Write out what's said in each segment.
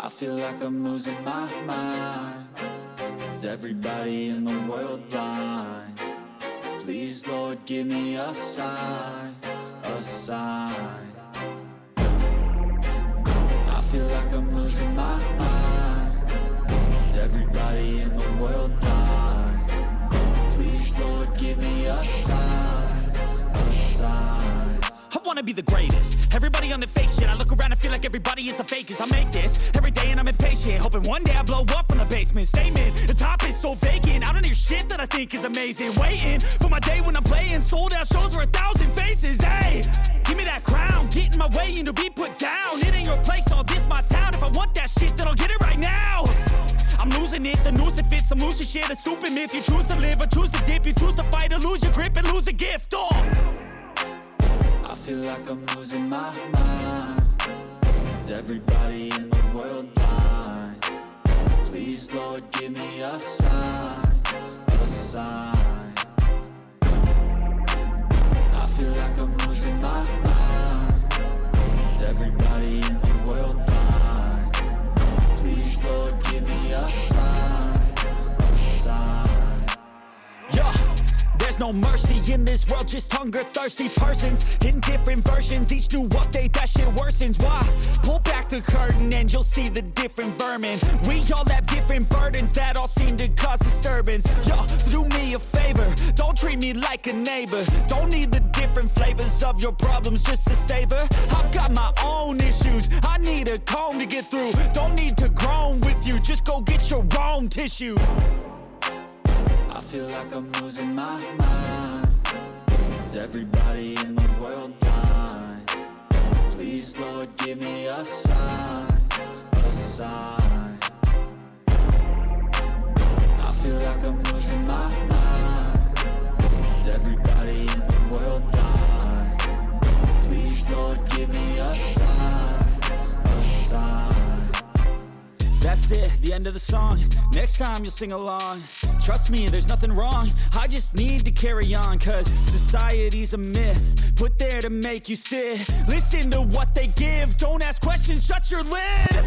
I feel like I'm losing my mind. Is everybody in the world blind? Please, Lord, give me a sign, a sign. I feel like I'm losing my mind. Is everybody in the world blind? Please, Lord, give me a sign, a sign. I wanna be the greatest. Everybody on the fake shit. I look around and feel like everybody is the fakest. I make this every day and I'm impatient, hoping one day I blow up from the basement. Statement, the top is so vacant. I don't hear shit that I think is amazing. Waiting for my day when I'm playing sold out shows for 1,000 faces. Hey, give me that crown, get in my way and to be put down. It ain't your place, all this my town. If I want that shit, then I'll get it right now. I'm losing it, the noose it fits. I'm losing shit, a stupid myth. You choose to live or choose to dip. You choose to fight or lose your grip and lose a gift. I feel like I'm losing my mind. Is everybody in the world blind? Please, Lord, give me a sign, a sign. I feel like I'm losing my mind. Is everybody in the world blind? Please, Lord, give me a sign, a sign. Yeah. There's no mercy in this world, just hunger-thirsty persons in different versions. Each new update, that shit worsens. Why? Pull back the curtain and you'll see the different vermin. We all have different burdens that all seem to cause disturbance. Yo, so do me a favor, don't treat me like a neighbor. Don't need the different flavors of your problems just to savor. I've got my own issues, I need a comb to get through. Don't need to groan with you, just go get your own tissue. I feel like I'm losing my mind. Is everybody in the world blind? Please, Lord, give me a sign, a sign. I feel like I'm losing my mind. Is everybody in the world blind? Please, Lord, give me a sign, a sign. That's it, the end of the song. Next time you'll sing along. Trust me, there's nothing wrong. I just need to carry on, cause society's a myth put there to make you sit. Listen to what they give. Don't ask questions, shut your lid.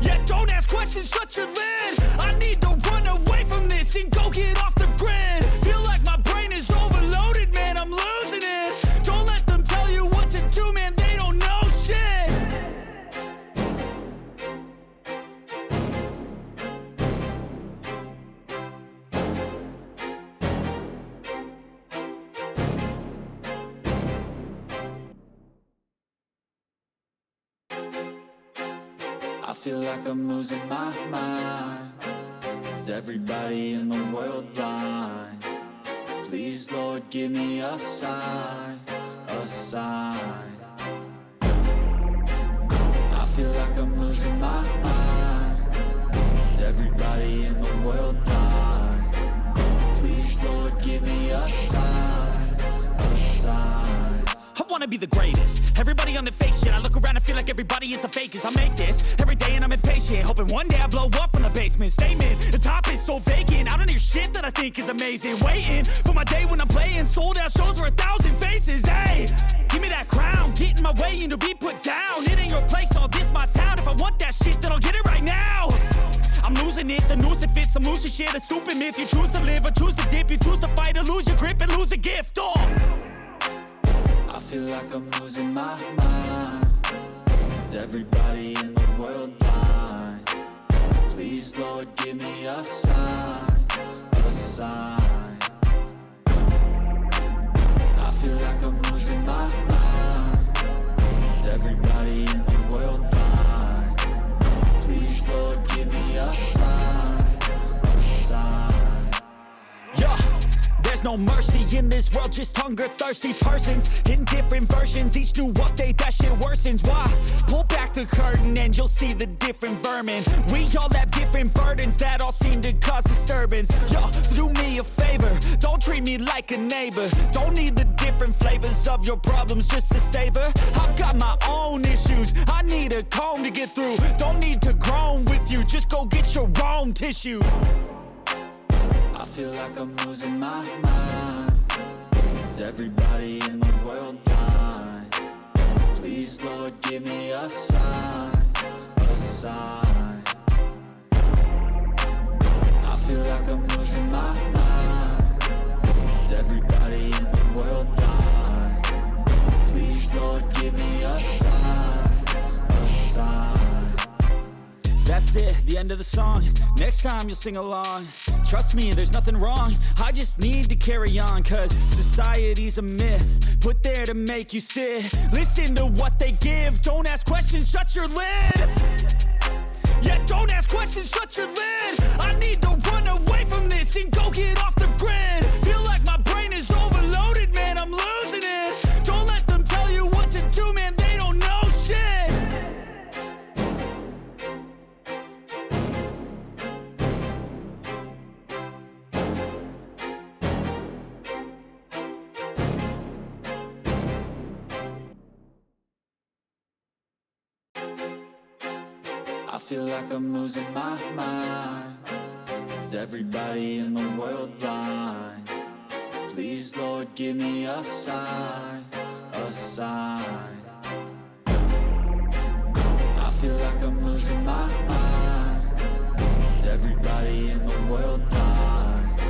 Yeah, don't ask questions, shut your lid. I need to run away from this and go get off the grid. Feel like my brain is overloaded, man, I'm losing it. Don't let them tell you what to do, man, they don't know shit. I feel like I'm losing my mind. Is everybody in the world blind? Please, Lord, give me a sign, a sign. I feel like I'm losing my mind. Is everybody in the world blind? Please, Lord, give me a sign, a sign. I wanna be the greatest. Everybody on the fake shit. I look around and feel like everybody is the fakest. I make this every day and I'm impatient, hoping one day I blow up from the basement. Statement, the top is so vacant. I don't hear shit that I think is amazing. Waiting for my day when I'm playing sold out shows for 1,000 faces. Hey, give me that crown, get in my way and to be put down. It ain't your place, all this my town. If I want that shit, then I'll get it right now. I'm losing it, the noose it fits. I'm losing shit, a stupid myth. You choose to live or choose to dip. You choose to fight or lose your grip and lose a gift. I feel like I'm losing my mind. Is everybody in the world blind? Please, Lord, give me a sign, a sign. I feel like I'm losing my mind. Is everybody in the world blind? Please, Lord, give me a sign, a sign. Yeah. There's no mercy in this world, just hunger-thirsty persons in different versions. Each new update, that shit worsens. Why? Pull back the curtain and you'll see the different vermin. We all have different burdens that all seem to cause disturbance. Yo, so do me a favor, don't treat me like a neighbor. Don't need the different flavors of your problems just to savor. I've got my own issues, I need a comb to get through. Don't need to groan with you, just go get your own tissue. I feel like I'm losing my mind. Is everybody in the world blind? Please, Lord, give me a sign, a sign. sign. I feel like I'm losing my mind. Is everybody in the world blind? Please, Lord, give me a sign, a sign. That's it, the end of the song. Next time you'll sing along. Trust me, there's nothing wrong. I just need to carry on, cause society's a myth put there to make you sit. Listen to what they give. Don't ask questions, shut your lid. Yeah, don't ask questions, shut your lid. I need to run away from this and go get off the grid. Feel like my brain is overloaded, man, I'm losing it. Don't let them tell you what to do, man, they don't know shit. I feel like I'm losing my mind. Is everybody in the world blind? Please, Lord, give me a sign, a sign. I feel like I'm losing my mind. Is everybody in the world blind?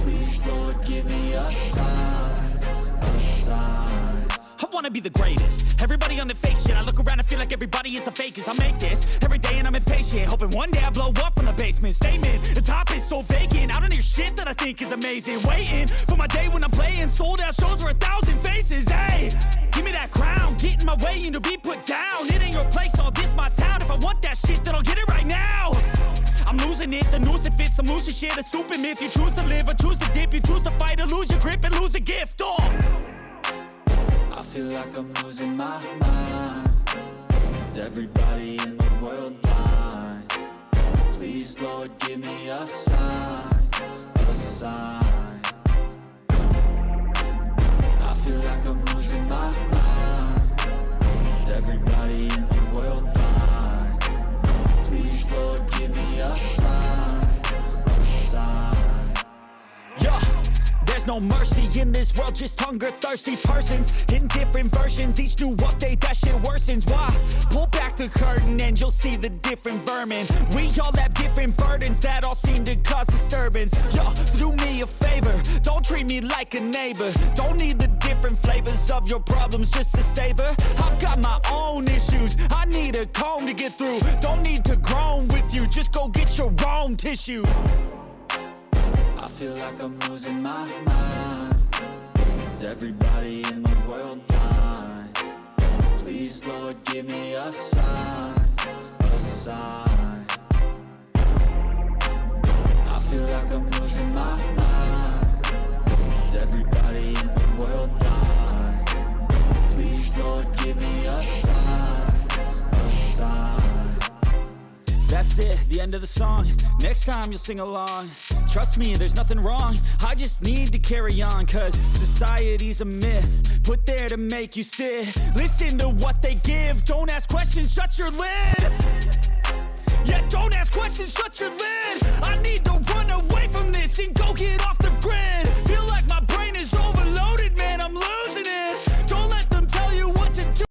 Please, Lord, give me a sign, a sign. I wanna be the greatest. Everybody on the fake shit. I look around and feel like everybody is the fakest. I make this every day and I'm impatient, hoping one day I blow up from the basement. Statement, the top is so vacant. I don't hear shit that I think is amazing. Waiting for my day when I'm playing sold out shows for 1,000 faces. Hey, give me that crown, get in my way and to be put down. It ain't your place, all this my town. If I want that shit, then I'll get it right now. I'm losing it, the noose it fits, I'm losing shit. A stupid myth, you choose to live or choose to dip. You choose to fight or lose your grip and lose a gift. I feel like I'm losing my mind. Is everybody in the world blind? Please, Lord, give me a sign, a sign. I feel like I'm losing my mind. Is everybody in the world blind? Please, Lord, give me a sign, a sign. Yeah. There's no mercy in this world, just hunger-thirsty persons in different versions. Each new update, that shit worsens. Why? Pull back the curtain and you'll see the different vermin. We all have different burdens that all seem to cause disturbance. Yo, so do me a favor, don't treat me like a neighbor. Don't need the different flavors of your problems just to savor. I've got my own issues, I need a comb to get through. Don't need to groan with you, just go get your own tissue. I feel like I'm losing my mind. Is everybody in the world blind? Please, Lord, give me a sign, a sign. I feel like I'm losing my mind. Is everybody in the world blind? Please, Lord, give me a sign, a sign. That's it, the end of the song. Next time you'll sing along. Trust me, there's nothing wrong. I just need to carry on, cause society's a myth put there to make you sit. Listen to what they give. Don't ask questions, shut your lid. Yeah, don't ask questions, shut your lid.